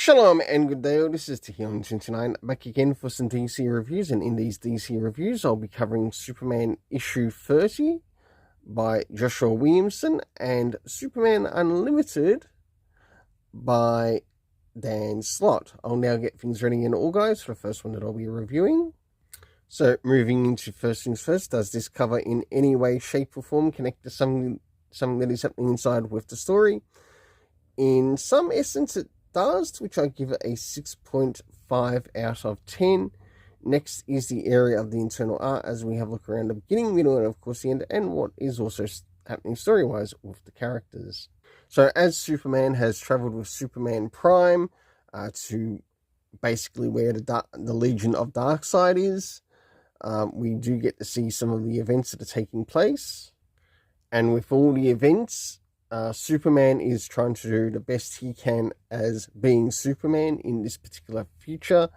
Shalom and good day, this is Tahion29 back again for some DC reviews, and in these DC reviews I'll be covering Superman issue 30 by Joshua Williamson and Superman Unlimited by Dan Slott. I'll now get things ready in all, guys, for the first one that I'll be reviewing. So moving into first things first, does this cover in any way, shape or form connect to something that is happening inside with the story? In some essence it does, which I give it a 6.5 out of 10. Next is the area of the internal art as we have a look around the beginning, middle, and of course the end, and what is also happening story-wise with the characters. So as Superman has travelled with Superman Prime to basically where the Legion of Darkseid is, we do get to see some of the events that are taking place. And with all the events, Superman is trying to do the best he can as being Superman in this particular future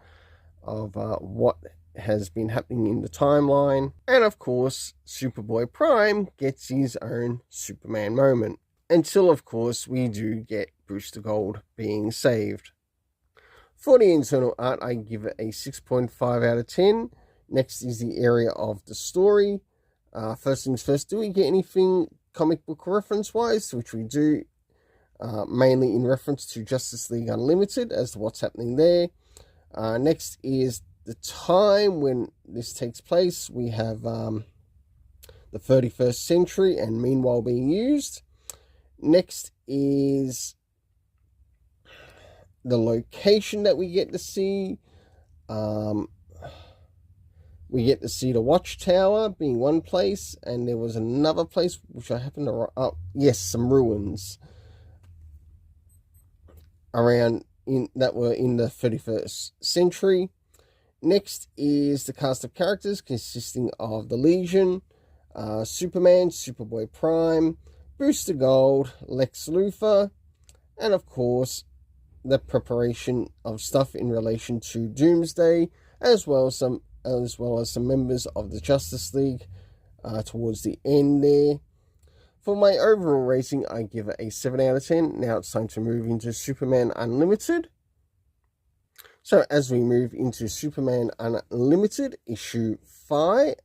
of what has been happening in the timeline. And of course, Superboy Prime gets his own Superman moment. Until, of course, we do get Bruce the Gold being saved. For the internal art, I give it a 6.5 out of 10. Next is the area of the story. First things first, do we get anything comic book reference wise, which we do, mainly in reference to Justice League Unlimited as to what's happening there. Next is the time when this takes place. We have the 31st century and meanwhile being used. Next is the location that we get to see. We get to see the Watchtower being one place, and there was another place which I happen to... yes, some ruins around that were in the 31st century. Next is the cast of characters consisting of the Legion, Superman, Superboy Prime, Bruce the Gold, Lex Luthor, and of course the preparation of stuff in relation to Doomsday, as well as some members of the Justice League towards the end there. For my overall rating, I give it a 7 out of 10. Now it's time to move into Superman Unlimited. So as we move into Superman Unlimited, issue 5,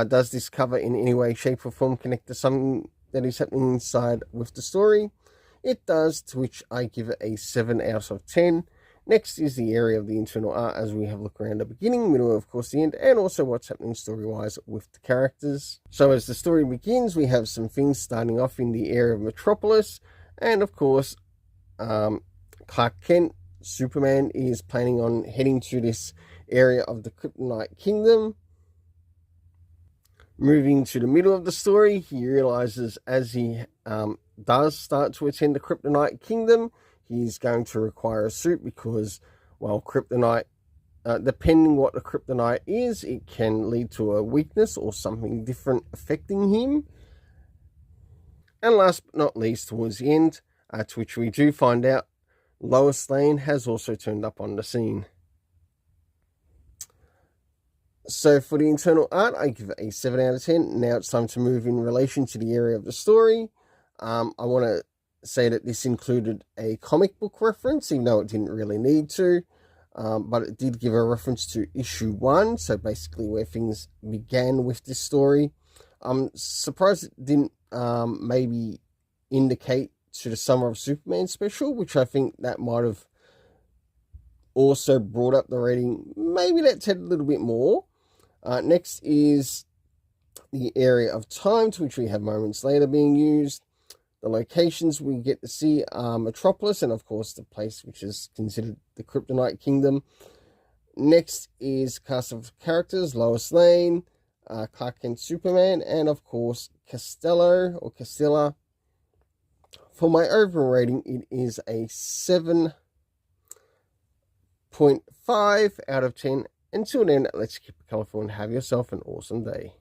does this cover in any way, shape or form connect to something that is happening inside with the story? It does, to which I give it a 7 out of 10. Next is the area of the internal art as we have a look around the beginning, middle, of course the end, and also what's happening story-wise with the characters. So as the story begins, we have some things starting off in the area of Metropolis, and of course, Clark Kent, Superman, is planning on heading to this area of the Kryptonite Kingdom. Moving to the middle of the story, he realizes as he does start to attend the Kryptonite Kingdom, he's going to require a suit because, well, kryptonite, depending what the kryptonite is, it can lead to a weakness or something different affecting him. And last but not least, towards the end, to which we do find out, Lois Lane has also turned up on the scene. So for the internal art, I give it a 7 out of 10. Now it's time to move in relation to the area of the story. I want to say that this included a comic book reference, even though it didn't really need to, but it did give a reference to issue 1, so basically where things began with this story. I'm surprised it didn't maybe indicate to the Summer of Superman special, which I think that might have also brought up the rating. Maybe let's head a little bit more. Next is the area of time, to which we have moments later being used. The locations we get to see are Metropolis, and of course the place which is considered the Kryptonite Kingdom. Next is cast of characters: Lois Lane, Clark Kent Superman, and of course Castella. For my overall rating, it is a 7.5 out of 10. Until then, let's keep it colourful and have yourself an awesome day.